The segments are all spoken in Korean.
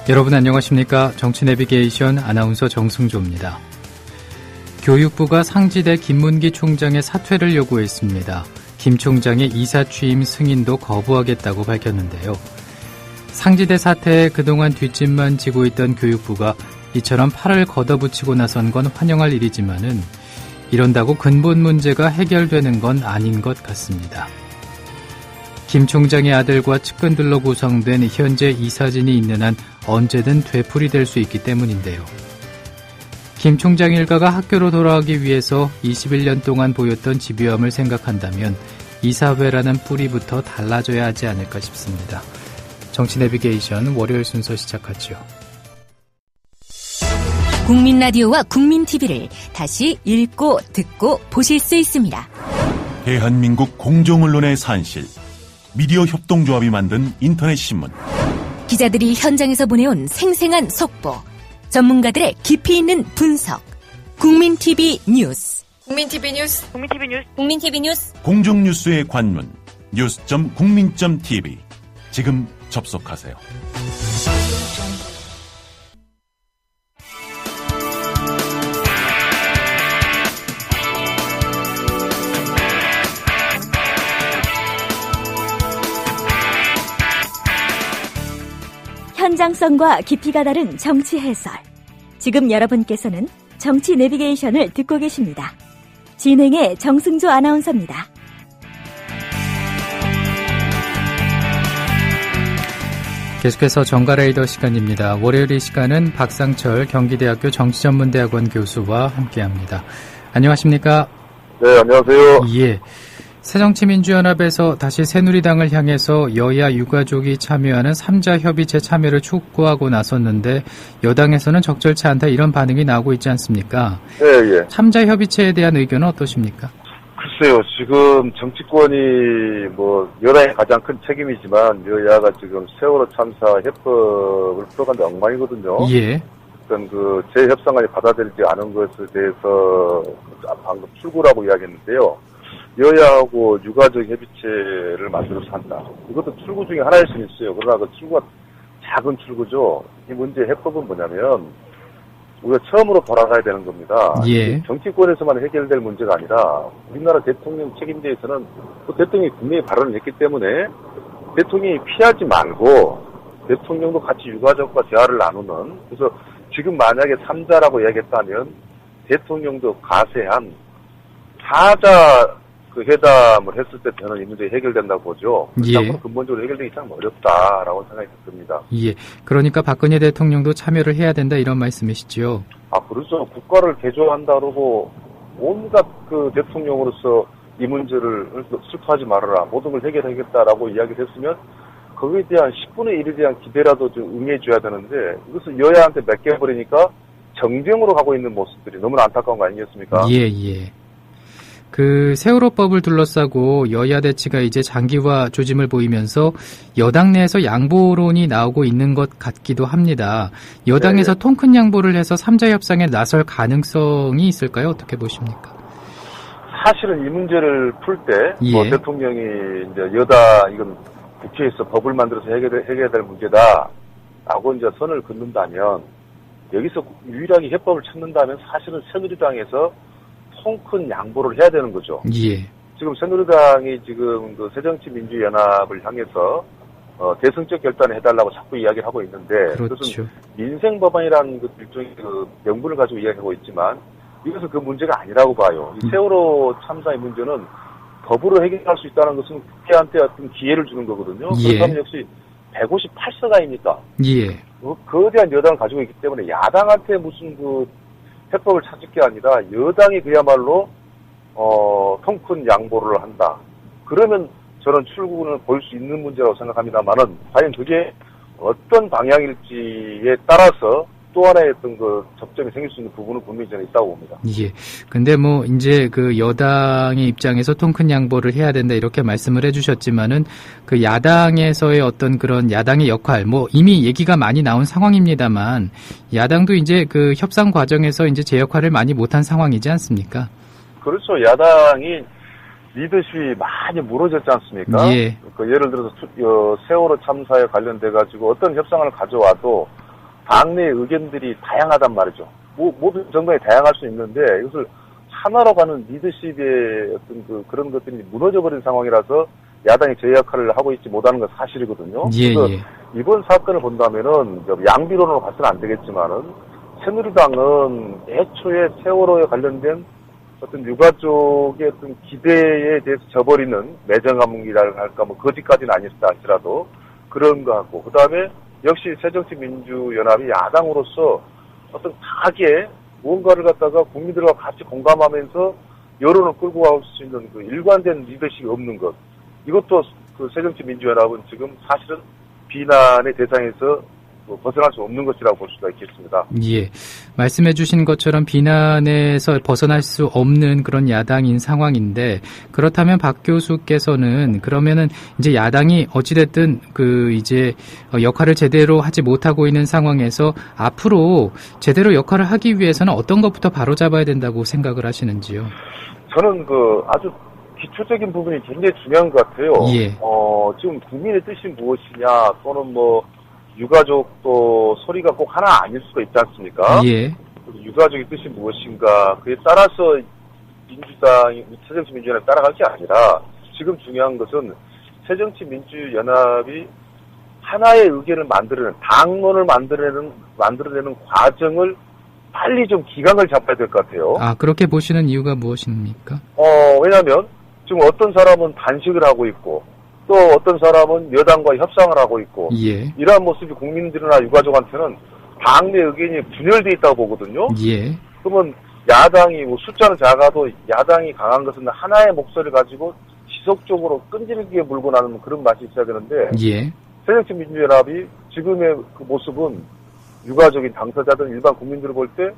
여러분 안녕하십니까? 정치 내비게이션 아나운서 정승조입니다. 교육부가 상지대 김문기 총장의 사퇴를 요구했습니다. 김 총장의 이사 취임 승인도 거부하겠다고 밝혔는데요. 상지대 사태에 그동안 뒷짐만 지고 있던 교육부가 이처럼 팔을 걷어붙이고 나선 건 환영할 일이지만은 이런다고 근본 문제가 해결되는 건 아닌 것 같습니다. 김 총장의 아들과 측근들로 구성된 현재 이사진이 있는 한 언제든 되풀이될 수 있기 때문인데요. 김 총장 일가가 학교로 돌아가기 위해서 21년 동안 보였던 집요함을 생각한다면 이사회라는 뿌리부터 달라져야 하지 않을까 싶습니다. 정치 내비게이션 월요일 순서 시작하죠. 국민 라디오와 국민 TV를 다시 읽고 듣고 보실 수 있습니다. 대한민국 공정언론의 산실, 미디어 협동조합이 만든 인터넷 신문. 기자들이 현장에서 보내온 생생한 속보, 전문가들의 깊이 있는 분석. 국민 TV 뉴스. 국민 TV 뉴스. 국민 TV 뉴스. 국민 TV 뉴스. 공정뉴스의 관문 news.국민.tv. 지금 접속하세요. 현장성과 깊이가 다른 정치 해설. 지금 여러분께서는 정치 내비게이션을 듣고 계십니다. 진행의 정승조 아나운서입니다. 계속해서 정가레이더 시간입니다. 월요일 이 시간은 박상철 경기대학교 정치전문대학원 교수와 함께합니다. 안녕하십니까? 네, 안녕하세요. 예. 새정치민주연합에서 다시 새누리당을 향해서 여야 유가족이 참여하는 3자 협의체 참여를 촉구하고 나섰는데 여당에서는 적절치 않다 이런 반응이 나오고 있지 않습니까? 네, 예. 3자 협의체에 대한 의견은 어떠십니까? 글쎄요, 지금 정치권이 여당의 가장 큰 책임이지만 여야가 지금 세월호 참사 해법을 풀어가는데 엉망이거든요. 예. 어떤 재협상안이 받아들이지 않은 것에 대해서 방금 출구라고 이야기했는데요. 여야하고 유가족 협의체를 만들어서 한다. 이것도 출구 중에 하나일 수는 있어요. 그러나 그 출구가 작은 출구죠. 이 문제의 해법은 뭐냐면 우리가 처음으로 돌아가야 되는 겁니다. 예. 정치권에서만 해결될 문제가 아니라 우리나라 대통령 책임제에서는 또 대통령이 분명히 발언을 했기 때문에 대통령이 피하지 말고 대통령도 같이 유가족과 대화를 나누는, 그래서 지금 만약에 3자라고 이야기했다면 대통령도 가세한 4자 회담을 했을 때 저는 이 문제가 해결된다고 보죠. 예. 근본적으로 해결되기 참 어렵다라고 생각이 듭니다. 예. 그러니까 박근혜 대통령도 참여를 해야 된다 이런 말씀이시죠? 그렇죠. 국가를 개조한다 그러고 온갖 대통령으로서 이 문제를 슬퍼하지 말아라, 모든 걸 해결하겠다라고 이야기를 했으면 거기에 대한 10분의 1에 대한 기대라도 좀 응해줘야 되는데 이것을 여야한테 맡겨버리니까 정쟁으로 가고 있는 모습들이 너무나 안타까운 거 아니겠습니까? 예. 세월호법을 둘러싸고 여야 대치가 이제 장기화 조짐을 보이면서 여당 내에서 양보론이 나오고 있는 것 같기도 합니다. 여당에서 통 큰 양보를 해서 3자 협상에 나설 가능성이 있을까요? 어떻게 보십니까? 사실은 이 문제를 풀 때 예. 대통령이 이제 이건 국회에서 법을 만들어서 해결해야 될 문제다라고 이제 선을 긋는다면, 여기서 유일하게 해법을 찾는다면 사실은 새누리당에서 통 큰 양보를 해야 되는 거죠. 예. 지금 새누리당이 지금 새정치민주연합을 향해서 대승적 결단을 해달라고 자꾸 이야기를 하고 있는데, 그렇죠. 그것은 민생법안이라는 일종의 명분을 가지고 이야기하고 있지만 이것은 그 문제가 아니라고 봐요. 이 세월호 참사의 문제는 법으로 해결할 수 있다는 것은 국회한테 어떤 기회를 주는 거거든요. 예. 그렇다면 역시 158석가이니까 예. 거대한 여당을 가지고 있기 때문에 야당한테 무슨 해법을 찾을 게 아니라 여당이 그야말로 통 큰 양보를 한다. 그러면 저는 출구는 볼 수 있는 문제라고 생각합니다만은 과연 그게 어떤 방향일지에 따라서 또 하나의 어떤 접점이 생길 수 있는 부분은 분명히 저는 있다고 봅니다. 예. 근데 이제 여당의 입장에서 통 큰 양보를 해야 된다 이렇게 말씀을 해주셨지만은 야당에서의 어떤 그런 야당의 역할, 이미 얘기가 많이 나온 상황입니다만 야당도 이제 협상 과정에서 이제 제 역할을 많이 못한 상황이지 않습니까? 그렇죠. 야당이 리더십이 많이 무너졌지 않습니까? 예. 예를 들어서 세월호 참사에 관련돼가지고 어떤 협상을 가져와도 당내 의견들이 다양하단 말이죠. 모든 정당이 다양할 수 있는데 이것을 하나로 가는 리더십의 어떤 그런 것들이 무너져버린 상황이라서 야당이 제 역할을 하고 있지 못하는 건 사실이거든요. 예, 그래서 예. 이번 사건을 본다면은 양비론으로 봐서는 안 되겠지만은 새누리당은 애초에 세월호에 관련된 어떤 유가족의 어떤 기대에 대해서 저버리는 매정함이랄까 할까 뭐 거짓까지는 아니었다 할지라도 그런 거 같고 그 다음에 역시 새정치민주연합이 야당으로서 어떤 강하게 무언가를 갖다가 국민들과 같이 공감하면서 여론을 끌고 갈 수 있는 그 일관된 리더십이 없는 것. 이것도 그 새정치민주연합은 지금 사실은 비난의 대상에서 벗어날 수 없는 것이라고 볼 수가 있겠습니다. 예. 말씀해 주신 것처럼 비난에서 벗어날 수 없는 그런 야당인 상황인데 그렇다면 박 교수께서는 그러면은 이제 야당이 어찌됐든 이제 역할을 제대로 하지 못하고 있는 상황에서 앞으로 제대로 역할을 하기 위해서는 어떤 것부터 바로잡아야 된다고 생각을 하시는지요? 저는 아주 기초적인 부분이 굉장히 중요한 것 같아요. 예. 지금 국민의 뜻이 무엇이냐 또는 유가족도 소리가 꼭 하나 아닐 수가 있지 않습니까? 예. 유가족의 뜻이 무엇인가 그에 따라서 새정치민주연합이 따라갈 게 아니라 지금 중요한 것은 새정치민주연합이 하나의 의견을 만들어내는 당론을 만들어내는 과정을 빨리 좀 기강을 잡아야 될 것 같아요. 아, 그렇게 보시는 이유가 무엇입니까? 왜냐하면 지금 어떤 사람은 단식을 하고 있고 또 어떤 사람은 여당과 협상을 하고 있고 예. 이러한 모습이 국민들이나 유가족한테는 당내 의견이 분열되어 있다고 보거든요. 예. 그러면 야당이 숫자는 작아도 야당이 강한 것은 하나의 목소리를 가지고 지속적으로 끈질기게 물고 나는 그런 맛이 있어야 되는데 예. 새정치민주연합이 지금의 그 모습은 유가족인 당사자들 일반 국민들을 볼 때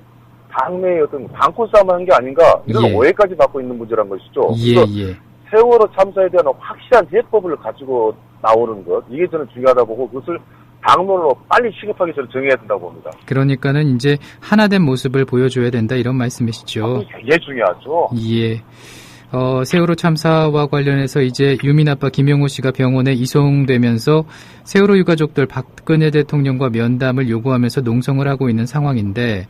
당내의 어떤 당권 싸움을 한 게 아닌가 이런 예. 오해까지 받고 있는 문제란 것이죠. 예, 그래서 예. 세월호 참사에 대한 확실한 해법을 가지고 나오는 것 이게 저는 중요하다고 보고 그것을 당론으로 빨리 시급하게 저는 정해야 된다고 봅니다. 그러니까는 이제 하나된 모습을 보여줘야 된다 이런 말씀이시죠? 굉장히 중요하죠. 예. 세월호 참사와 관련해서 이제 유민 아빠 김영호 씨가 병원에 이송되면서 세월호 유가족들 박근혜 대통령과 면담을 요구하면서 농성을 하고 있는 상황인데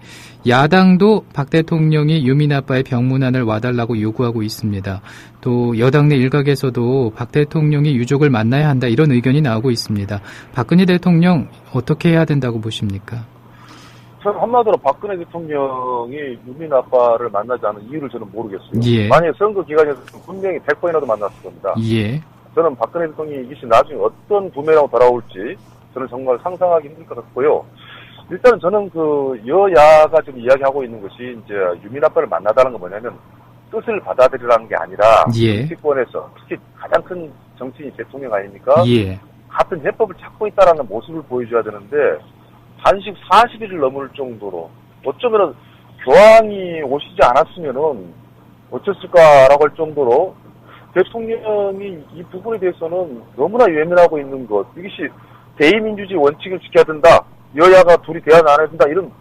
야당도 박 대통령이 유민 아빠의 병문안을 와달라고 요구하고 있습니다. 또 여당 내 일각에서도 박 대통령이 유족을 만나야 한다 이런 의견이 나오고 있습니다. 박근혜 대통령 어떻게 해야 된다고 보십니까? 저는 한마디로 박근혜 대통령이 유민 아빠를 만나지 않은 이유를 저는 모르겠어요. 예. 만약에 선거 기간에서 분명히 100번이라도 만났을 겁니다. 예. 저는 박근혜 대통령이 이것이 나중에 어떤 부메랑으로 돌아올지 저는 정말 상상하기 힘들 것 같고요. 일단 저는 여야가 지금 이야기하고 있는 것이 이제 유민 아빠를 만나다는 건 뭐냐면 뜻을 받아들이라는 게 아니라 예. 정치권에서 특히 가장 큰 정치인이 대통령 아닙니까? 예. 같은 해법을 찾고 있다라는 모습을 보여줘야 되는데 단식 40일을 넘을 정도로 어쩌면은 교황이 오시지 않았으면은 어땠을까라고 할 정도로 대통령이 이 부분에 대해서는 너무나 외면하고 있는 것 이것이 대의민주주의 원칙을 지켜야 된다 여야가 둘이 대화 나눠야 된다 이런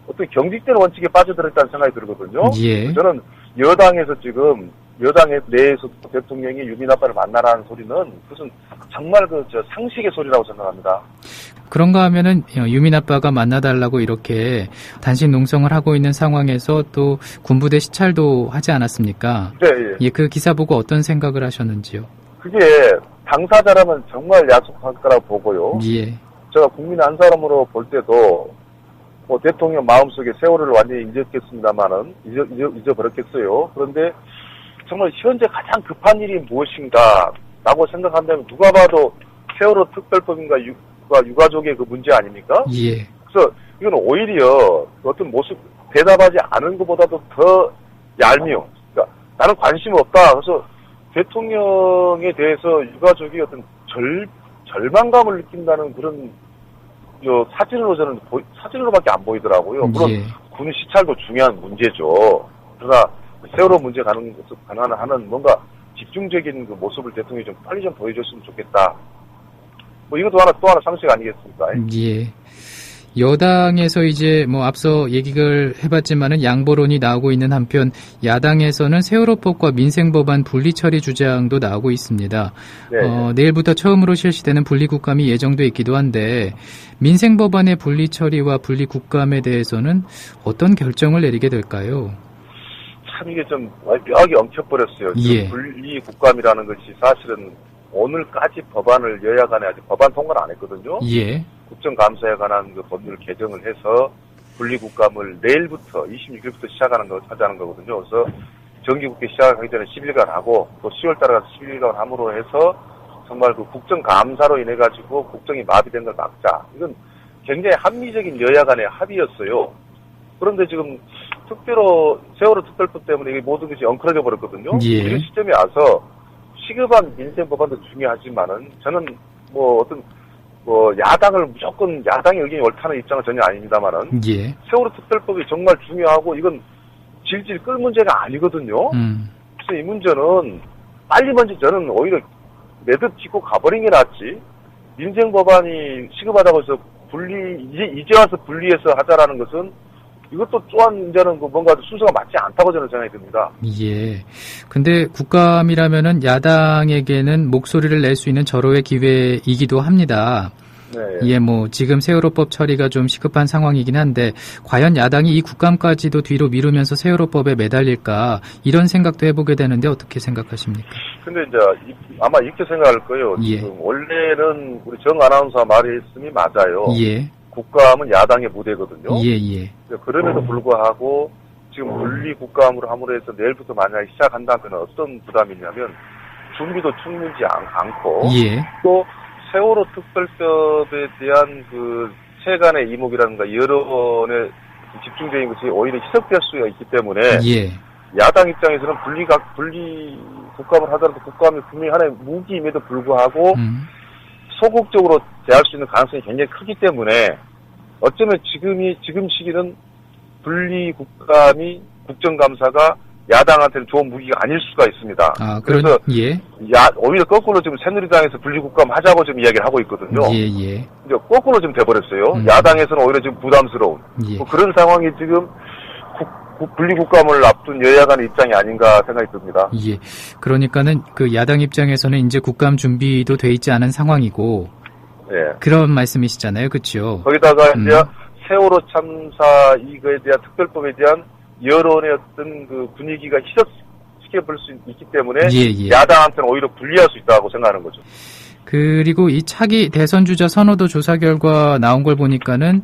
어떤 경직된 원칙에 빠져들었다는 생각이 들거든요. 예. 저는 여당에서 지금 여당 내에서 대통령이 유민 아빠를 만나라는 소리는 그것은 정말 상식의 소리라고 생각합니다. 그런가 하면은 유민 아빠가 만나달라고 이렇게 단식 농성을 하고 있는 상황에서 또 군부대 시찰도 하지 않았습니까? 네, 예. 예, 그 기사 보고 어떤 생각을 하셨는지요? 그게 당사자라면 정말 야속할 거라고 보고요. 예. 제가 국민 한 사람으로 볼 때도 대통령 마음속에 세월을 완전히 잊어버렸겠어요. 그런데 정말 현재 가장 급한 일이 무엇인가 라고 생각한다면 누가 봐도 세월호 특별법인가 유가족의 그 문제 아닙니까? 예. 그래서 이건 오히려 어떤 모습 대답하지 않은 것보다도 더 얄미워. 그러니까 나는 관심 없다. 그래서 대통령에 대해서 유가족이 어떤 절망감을 느낀다는 그런 사진으로 저는 사진으로밖에 안 보이더라고요. 물론 예. 군 시찰도 중요한 문제죠. 그러나 세월호 문제 가능하는 뭔가 집중적인 그 모습을 대통령이 좀 빨리 좀 보여줬으면 좋겠다. 이것도 또 하나 상식 아니겠습니까? 예. 여당에서 이제 뭐 앞서 얘기를 해봤지만은 양보론이 나오고 있는 한편 야당에서는 세월호법과 민생법안 분리 처리 주장도 나오고 있습니다. 네. 내일부터 처음으로 실시되는 분리국감이 예정돼 있기도 한데 민생법안의 분리 처리와 분리국감에 대해서는 어떤 결정을 내리게 될까요? 참 이게 좀 뼈가 엉켜버렸어요. 예. 분리국감이라는 것이 사실은 오늘까지 법안을 여야 간에 아직 법안 통과를 안 했거든요. 예. 국정감사에 관한 그 법률을 개정을 해서 분리국감을 내일부터 26일부터 시작하는 거 하자는 거거든요. 그래서 정기국회 시작하기 전에 10일간 하고 또 10월 달에 가서 11일간 함으로 해서 정말 그 국정감사로 인해 가지고 국정이 마비된 걸 막자. 이건 굉장히 합리적인 여야 간의 합의였어요. 그런데 지금 세월호 특별법 때문에 이게 모든 것이 엉클어져 버렸거든요. 예. 이런 시점에 와서 시급한 민생 법안도 중요하지만은 저는 야당을 무조건 야당의 의견이 옳다는 입장은 전혀 아닙니다만은 예. 세월호 특별법이 정말 중요하고 이건 질질 끌 문제가 아니거든요. 그래서 이 문제는 빨리 먼저 저는 오히려 매듭 짓고 가버린 게 낫지. 민생 법안이 시급하다고 해서 이제 와서 분리해서 하자라는 것은 이것도 또한 이제는 뭔가 순서가 맞지 않다고 저는 생각이 듭니다. 예. 근데 국감이라면은 야당에게는 목소리를 낼 수 있는 절호의 기회이기도 합니다. 네. 예, 뭐 지금 세월호법 처리가 좀 시급한 상황이긴 한데 과연 야당이 이 국감까지도 뒤로 미루면서 세월호법에 매달릴까 이런 생각도 해보게 되는데 어떻게 생각하십니까? 근데 이제 아마 이렇게 생각할 거예요. 예. 지금 원래는 우리 정 아나운서 말했음이 맞아요. 예. 국감은 야당의 무대거든요. 예. 그럼에도 불구하고 지금 분리 국감으로 함으로 해서 내일부터 만약에 시작한다면 어떤 부담이 있냐면 준비도 충분치 않고 예. 또 세월호 특별법에 대한 그 세간의 이목이라든가 여론에 집중적인 것이 오히려 희석될 수가 있기 때문에 예. 야당 입장에서는 분리 국감을 하더라도 국감이 분명히 하나의 무기임에도 불구하고 소극적으로 대할 수 있는 가능성이 굉장히 크기 때문에 어쩌면 지금 시기는 분리 국감이 국정감사가 야당한테는 좋은 무기가 아닐 수가 있습니다. 그래서 예. 오히려 거꾸로 지금 새누리당에서 분리 국감 하자고 지금 이야기를 하고 있거든요. 예. 이제 거꾸로 지금 돼버렸어요. 야당에서는 오히려 지금 부담스러운 그런 상황이 지금 분리 국감을 앞둔 여야 간의 입장이 아닌가 생각이 듭니다. 예. 그러니까는 그 야당 입장에서는 이제 국감 준비도 돼 있지 않은 상황이고 예. 그런 말씀이시잖아요. 그렇죠? 거기다가 이제 세월호 참사 이거에 대한 특별법에 대한 여론의 어떤 그 분위기가 희석시켜볼 수 있기 때문에 야당한테는 오히려 불리할 수 있다고 생각하는 거죠. 그리고 이 차기 대선 주자 선호도 조사 결과 나온 걸 보니까는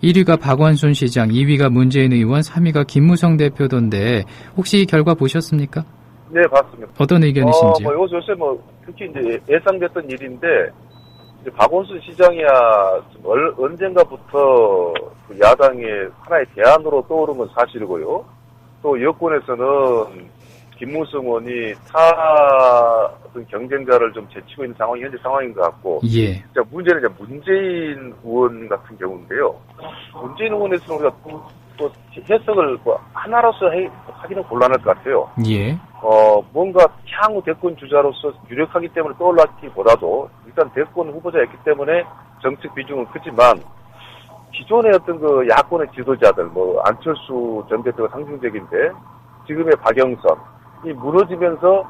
1위가 박원순 시장, 2위가 문재인 의원, 3위가 김무성 대표던데 혹시 이 결과 보셨습니까? 네, 봤습니다. 어떤 의견이신지요? 요새 특히 이제 예상됐던 일인데 이제 박원순 시장이야 언젠가부터 그 야당의 하나의 대안으로 떠오른 건 사실이고요. 또 여권에서는 김무성 의원이 어떤 경쟁자를 좀 제치고 있는 상황이 현재 상황인 것 같고. 예. 자, 문제는 이제 문재인 의원 같은 경우인데요. 문재인 의원에서는 우리가 또 해석을 하나로서 하기는 곤란할 것 같아요. 예. 뭔가 향후 대권 주자로서 유력하기 때문에 떠올랐기보다도 일단 대권 후보자였기 때문에 정책 비중은 크지만 기존의 어떤 그 야권의 지도자들, 안철수 전 대표가 상징적인데 지금의 박영선이 무너지면서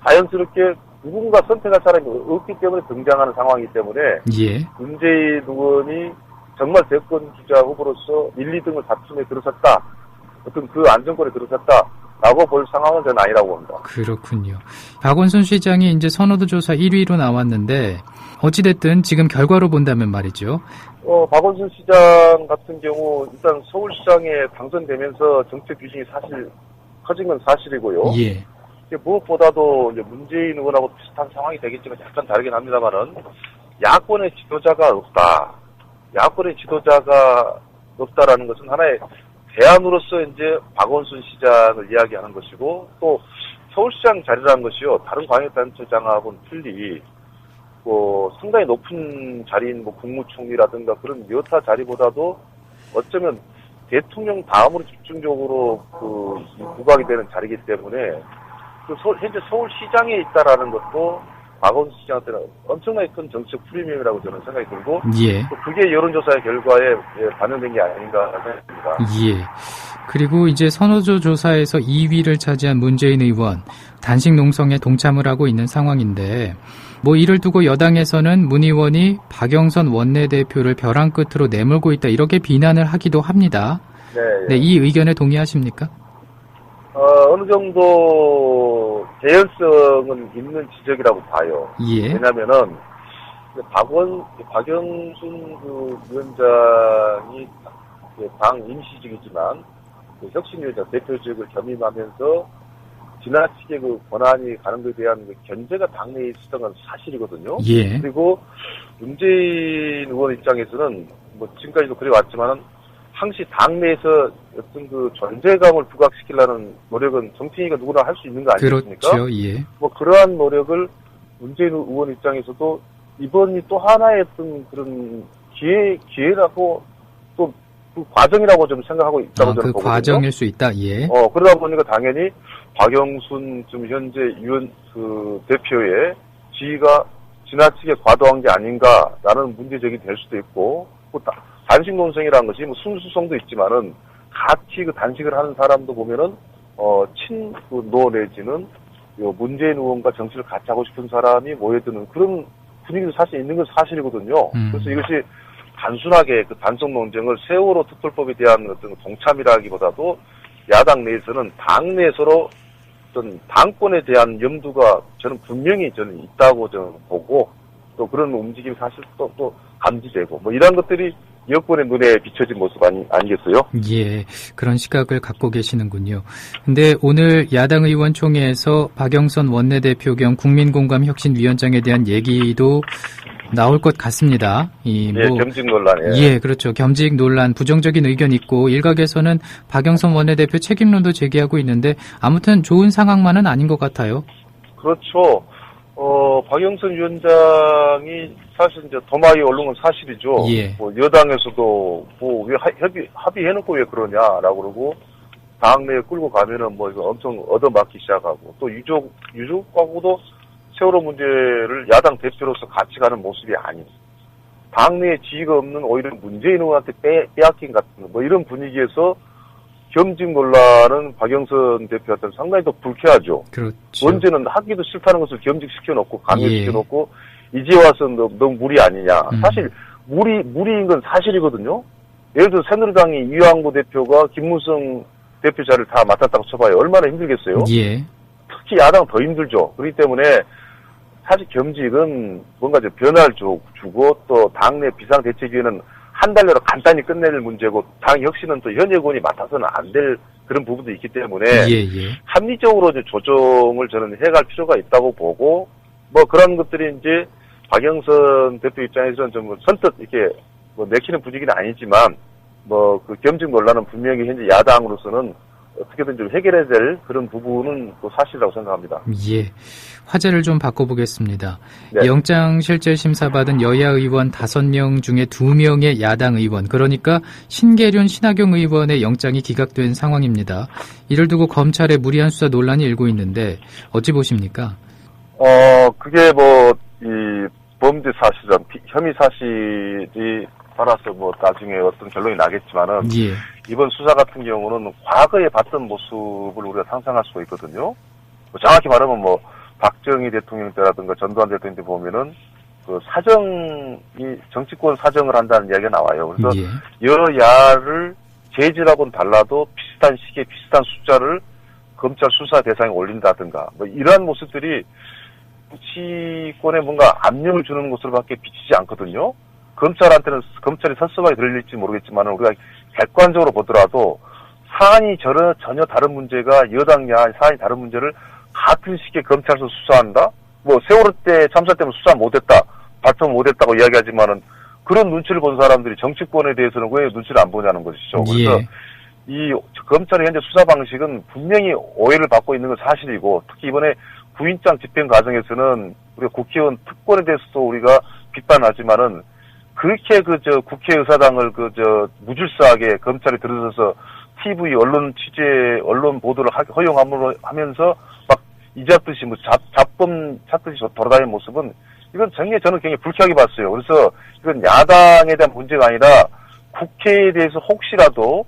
자연스럽게 누군가 선택할 사람이 없기 때문에 등장하는 상황이기 때문에 문재인 의원이 정말 대권 주자 후보로서 1, 2등을 다툼에 들어섰다. 어떤 그 안정권에 들어섰다라고 볼 상황은 저는 아니라고 봅니다. 그렇군요. 박원순 시장이 이제 선호도 조사 1위로 나왔는데 어찌됐든 지금 결과로 본다면 말이죠. 박원순 시장 같은 경우 일단 서울시장에 당선되면서 정책 비중이 사실 커진 건 사실이고요. 예. 무엇보다도 이제 문재인 의원하고 비슷한 상황이 되겠지만 약간 다르긴 합니다만은 야권의 지도자가 없다. 야권의 지도자가 없다라는 것은 하나의 대안으로서 이제 박원순 시장을 이야기하는 것이고 또 서울시장 자리라는 것이요. 다른 광역단체장하고는 틀리 상당히 높은 자리인 국무총리라든가 그런 여타 자리보다도 어쩌면 대통령 다음으로 집중적으로 부각이 되는 자리이기 때문에 현재 서울시장에 있다라는 것도 박원순 시장한테는 엄청나게 큰 정치적 프리미엄이라고 저는 생각이 들고 예. 또 그게 여론조사의 결과에 반영된 게 아닌가 생각합니다. 예. 그리고 이제 선호도 조사에서 2위를 차지한 문재인 의원 단식 농성에 동참을 하고 있는 상황인데 뭐 이를 두고 여당에서는 문 의원이 박영선 원내대표를 벼랑 끝으로 내몰고 있다 이렇게 비난을 하기도 합니다. 네, 이 의견에 동의하십니까? 어느 정도 개연성은 있는 지적이라고 봐요. 예. 왜냐면은 박영순 그 위원장이 당 임시직이지만 혁신위원장 대표직을 겸임하면서 지나치게 그 권한이 가는 것에 대한 그 견제가 당내에 있었던 건 사실이거든요. 예. 그리고 문재인 의원 입장에서는 뭐 지금까지도 그래왔지만은 항시 당내에서 어떤 그 존재감을 부각시키려는 노력은 정치인이가 누구나 할 수 있는 거 아니겠습니까? 그렇죠. 예. 뭐 그러한 노력을 문재인 의원 입장에서도 이번이 또 하나의 어떤 그런 기회라고 또 그 과정이라고 좀 생각하고 있다고 저는 그 보거든요. 과정일 수 있다. 예. 그러다 보니까 당연히 박영순 지금 현재 대표의 지위가 지나치게 과도한 게 아닌가라는 문제적이 될 수도 있고, 또 단식 논쟁이라는 것이 뭐 순수성도 있지만은 같이 그 단식을 하는 사람도 보면은 친노 내지는 문재인 의원과 정치를 같이 하고 싶은 사람이 모여드는 그런 분위기도 사실 있는 건 사실이거든요. 그래서 이것이 단순하게 그 단속 논쟁을 세월호 특별법에 대한 어떤 동참이라기보다도 야당 내에서는 당내 서로 어떤 당권에 대한 염두가 저는 분명히 있다고 저는 보고, 또 그런 움직임이 사실 또 감지되고 뭐 이런 것들이 여권의 눈에 비춰진 모습 아니겠어요? 예, 그런 시각을 갖고 계시는군요. 근데 오늘 야당 의원총회에서 박영선 원내대표 겸 국민공감혁신위원장에 대한 얘기도 나올 것 같습니다. 겸직 논란에. 예, 그렇죠. 겸직 논란, 부정적인 의견이 있고 일각에서는 박영선 원내대표 책임론도 제기하고 있는데 아무튼 좋은 상황만은 아닌 것 같아요. 그렇죠. 박영선 위원장이 사실 이제 도마에 오른 건 사실이죠. 예. 뭐 여당에서도 뭐 왜 합의해놓고 왜 그러냐라고 그러고 당내에 끌고 가면은 뭐 이거 엄청 얻어맞기 시작하고 또 유족하고도 세월호 문제를 야당 대표로서 같이 가는 모습이 아닌, 당내에 지위가 없는 오히려 문재인 의원한테 빼앗긴 같은 뭐 이런 분위기에서 겸직 논란은 박영선 대표한테는 상당히 더 불쾌하죠. 그렇죠. 언제는 하기도 싫다는 것을 겸직시켜놓고 강요시켜놓고 이제 와서 너무 무리 아니냐. 사실 무리인 건 사실이거든요. 예를 들어 새누리당이 이완구 대표가 김무성 대표 자리를 다 맡았다고 쳐봐요. 얼마나 힘들겠어요. 예. 특히 야당 더 힘들죠. 그렇기 때문에 사실 겸직은 뭔가 변화를 주고 또 당내 비상대책위원회는 한 달 내로 간단히 끝낼 문제고 당 혁신은 또 현역 의원이 맡아서는 안 될 그런 부분도 있기 때문에 합리적으로 조정을 저는 해갈 필요가 있다고 보고, 뭐 그런 것들이 이제 박영선 대표 입장에서는 좀 선뜻 이렇게 뭐 내키는 분위기는 아니지만 뭐 그 겸직 논란은 분명히 현재 야당으로서는 어떻게든 좀 해결해야 될 그런 부분은 또 사실이라고 생각합니다. 예. 화제를 좀 바꿔보겠습니다. 네. 영장 실질 심사받은 여야 의원 5명 중에 2명의 야당 의원, 그러니까 신계륜 신하경 의원의 영장이 기각된 상황입니다. 이를 두고 검찰의 무리한 수사 논란이 일고 있는데 어찌 보십니까? 그게 뭐 이 범죄 사실은 혐의 사실이 따라서 뭐 나중에 어떤 결론이 나겠지만은 이번 수사 같은 경우는 과거에 봤던 모습을 우리가 상상할 수가 있거든요. 뭐 정확히 말하면 뭐 박정희 대통령 때라든가 전두환 대통령 때 보면은 그 정치권 사정을 한다는 이야기가 나와요. 그래서 여야를 재질하고는 달라도 비슷한 시기에 비슷한 숫자를 검찰 수사 대상에 올린다든가 뭐 이러한 모습들이 정치권에 뭔가 압력을 주는 것으로밖에 비치지 않거든요. 검찰한테는 검찰이 섭섭하게 들릴지 모르겠지만 우리가 객관적으로 보더라도 사안이 전혀 다른 문제가 여당 야한 사안이 다른 문제를 같은 시기에 검찰에서 수사한다? 뭐 세월호 때 참사 때문에 수사 못했다, 발표 못했다고 이야기하지만은 그런 눈치를 본 사람들이 정치권에 대해서는 왜 눈치를 안 보냐는 것이죠. 그래서 이 검찰의 현재 수사 방식은 분명히 오해를 받고 있는 건 사실이고, 특히 이번에 구인장 집행 과정에서는 우리가 국회의원 특권에 대해서도 우리가 비판하지만은 그렇게 국회의사당을 무질서하게 검찰이 들어서서 TV 언론 취재, 언론 보도를 허용하면서 막 이잡듯이 뭐 잡범 찾듯이 돌아다니는 모습은 이건 저는 굉장히 불쾌하게 봤어요. 그래서 이건 야당에 대한 문제가 아니라 국회에 대해서 혹시라도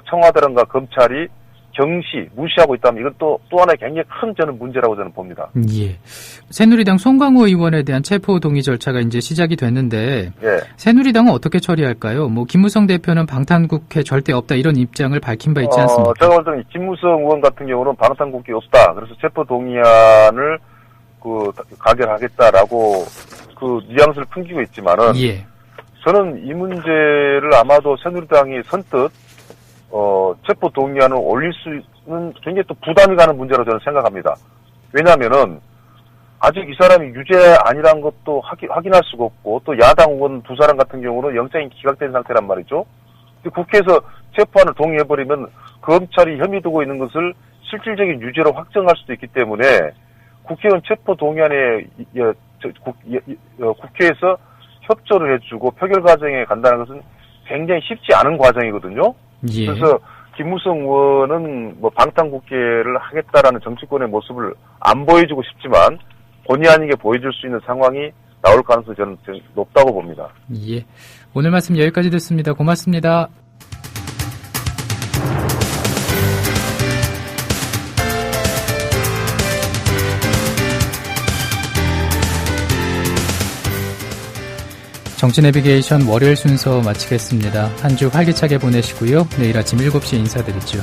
청와대라든가 검찰이 경시 무시하고 있다면 이건 또 하나의 굉장히 큰 저는 문제라고 저는 봅니다. 예. 새누리당 송강호 의원에 대한 체포 동의 절차가 이제 시작이 됐는데 예. 새누리당은 어떻게 처리할까요? 뭐 김무성 대표는 방탄국회 절대 없다 이런 입장을 밝힌 바 있지 않습니까? 제가 볼 때는 김무성 의원 같은 경우는 방탄국회 없다. 그래서 체포 동의안을 가결하겠다라고 뉘앙스를 풍기고 있지만은 예. 저는 이 문제를 아마도 새누리당이 선뜻 체포 동의안을 올릴 수 있는 굉장히 또 부담이 가는 문제라고 저는 생각합니다. 왜냐하면은 아직 이 사람이 유죄 아니라는 것도 확인할 수가 없고 또 야당 의원 두 사람 같은 경우는 영장이 기각된 상태란 말이죠. 국회에서 체포안을 동의해버리면 검찰이 혐의 두고 있는 것을 실질적인 유죄로 확정할 수도 있기 때문에 국회의원 체포 동의안에 국회에서 협조를 해주고 표결 과정에 간다는 것은 굉장히 쉽지 않은 과정이거든요. 예. 그래서 김무성 의원은 뭐 방탄국회를 하겠다라는 정치권의 모습을 안 보여주고 싶지만 본의 아니게 보여줄 수 있는 상황이 나올 가능성이 저는 높다고 봅니다. 예. 오늘 말씀 여기까지 듣습니다. 고맙습니다. 정치 내비게이션 월요일 순서 마치겠습니다. 한 주 활기차게 보내시고요. 내일 아침 7시에 인사드리죠.